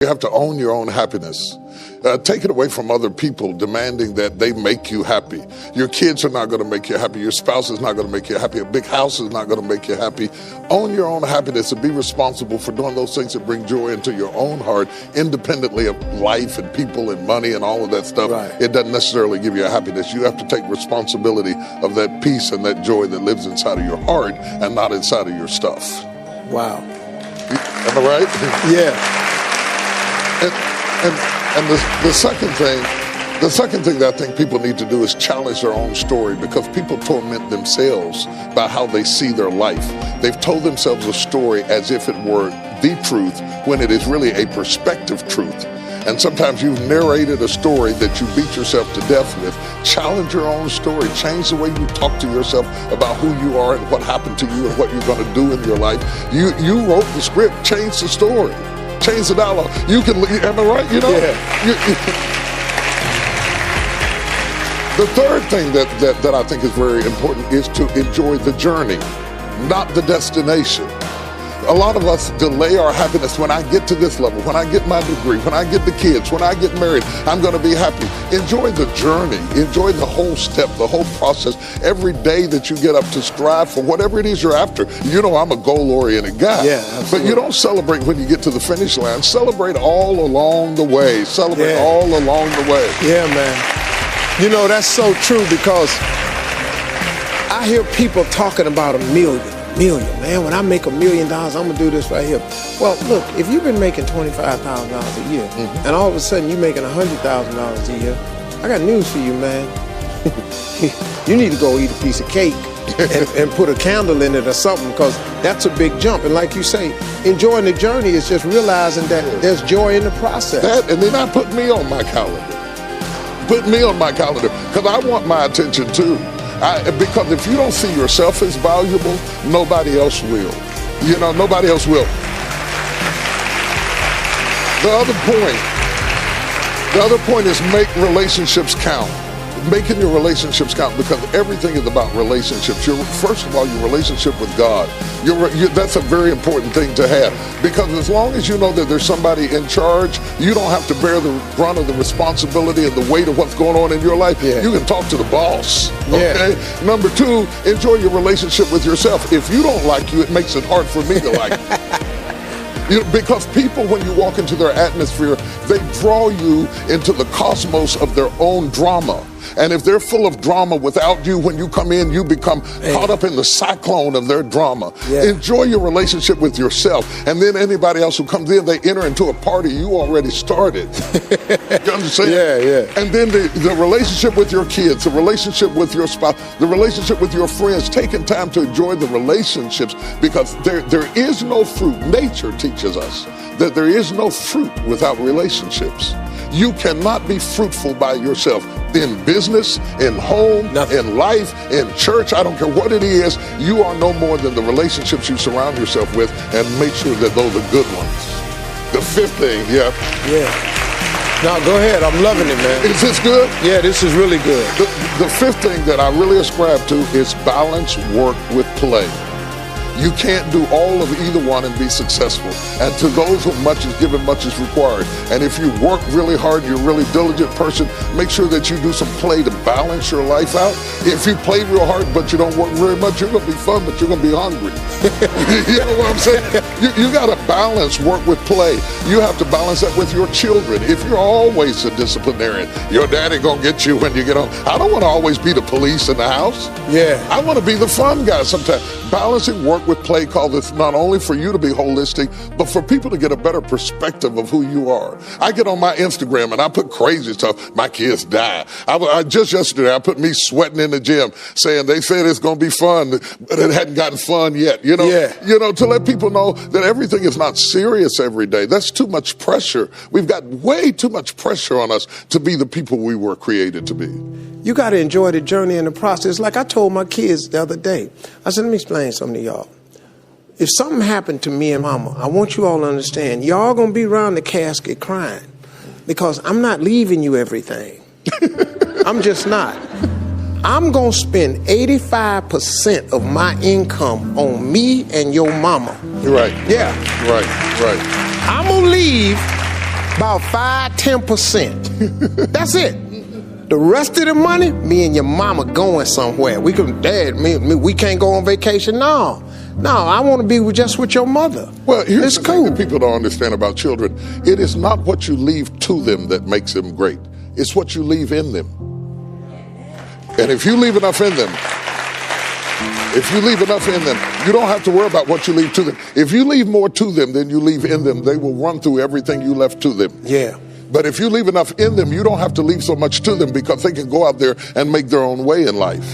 You have to own your own happiness. Take it away from other people demanding that they make you happy. Your kids are not going to make you happy. Your spouse is not going to make you happy. A big house is not going to make you happy. Own your own happiness and be responsible for doing those things that bring joy into your own heart, independently of life and people and money and all of that stuff. Right. It doesn't necessarily give you a happiness. You have to take responsibility of that peace and that joy that lives inside of your heart and not inside of your stuff. Wow. Am I right? Yeah. And the second thing that I think people need to do is challenge their own story, because people torment themselves by how they see their life. They've told themselves a story as if it were the truth when it is really a perspective truth. And sometimes you've narrated a story that you beat yourself to death with. Challenge your own story. Change the way you talk to yourself about who you are and what happened to you and what you're going to do in your life. You wrote the script. Change the story. Change the dialogue. You can, am I right? You know? Yeah. The third thing that I think is very important is to enjoy the journey, not the destination. A lot of us delay our happiness. When I get to this level, when I get my degree, when I get the kids, when I get married, I'm going to be happy. Enjoy the journey. Enjoy the whole step, the whole process. Every day that you get up to strive for whatever it is you're after. You know, I'm a goal-oriented guy. Yeah, absolutely. But you don't celebrate when you get to the finish line. Celebrate all along the way. Celebrate all along the way. Yeah, man. You know, that's so true, because I hear people talking about a million, man. When I make $1 million, I'm going to do this right here. Well, look, if you've been making $25,000 a year, and all of a sudden you're making $100,000 a year, I got news for you, man. You need to go eat a piece of cake and put a candle in it or something, because that's a big jump. And like you say, enjoying the journey is just realizing that there's joy in the process. That, and then I put me on my calendar. Put me on my calendar, because I want my attention too. Because if you don't see yourself as valuable, nobody else will. You know, nobody else will. The other point is make relationships count. Making your relationships count, because everything is about relationships. First of all, your relationship with God. That's a very important thing to have, because as long as you know that there's somebody in charge, you don't have to bear the brunt of the responsibility and the weight of what's going on in your life. Yeah. You can talk to the boss. Okay. Yeah. Number two, enjoy your relationship with yourself. If you don't like you, it makes it hard for me to like you. Because people, when you walk into their atmosphere, they draw you into the cosmos of their own drama. And if they're full of drama without you, when you come in, you become caught up in the cyclone of their drama. Yeah. Enjoy your relationship with yourself. And then anybody else who comes in, they enter into a party you already started. You understand? Yeah. And then the relationship with your kids, the relationship with your spouse, the relationship with your friends, taking time to enjoy the relationships, because there is no fruit. Nature teaches us that there is no fruit without relationships. You cannot be fruitful by yourself. In business, in home, in life, in church, I don't care what it is, you are no more than the relationships you surround yourself with, and make sure that those are good ones. The fifth thing, Yeah. No, go ahead. I'm loving it, man. Is this good? Yeah, this is really good. The fifth thing that I really ascribe to is balance work with play. You can't do all of either one and be successful. And to those whom much is given, much is required. And if you work really hard, you're a really diligent person, make sure that you do some play to balance your life out. If you play real hard but you don't work very much, you're going to be fun, but you're going to be hungry. You know what I'm saying? You got to balance work with play. You have to balance that with your children. If you're always a disciplinarian, your daddy going to get you when you get home. I don't want to always be the police in the house. Yeah. I want to be the fun guy sometimes. Balancing work with play call this not only for you to be holistic, but for people to get a better perspective of who you are. I get on my Instagram and I put crazy stuff. My kids die. I just yesterday, I put me sweating in the gym saying they said it's going to be fun, but it hadn't gotten fun yet. You know, to let people know that everything is not serious every day. That's too much pressure. We've got way too much pressure on us to be the people we were created to be. You got to enjoy the journey and the process. Like I told my kids the other day, I said, let me explain something to y'all. If something happened to me and mama, I want you all to understand, y'all going to be around the casket crying, because I'm not leaving you everything. I'm just not. I'm going to spend 85% of my income on me and your mama. Right. Yeah. Right. I'm going to leave about 5-10%. That's it. The rest of the money, me and your mama going somewhere. We can, Dad, we can't go on vacation. No, I want to be just with your mother. Well, here's the thing that people don't understand about children. It is not what you leave to them that makes them great. It's what you leave in them. And if you leave enough in them, you don't have to worry about what you leave to them. If you leave more to them than you leave in them, they will run through everything you left to them. Yeah. But if you leave enough in them, you don't have to leave so much to them because they can go out there and make their own way in life.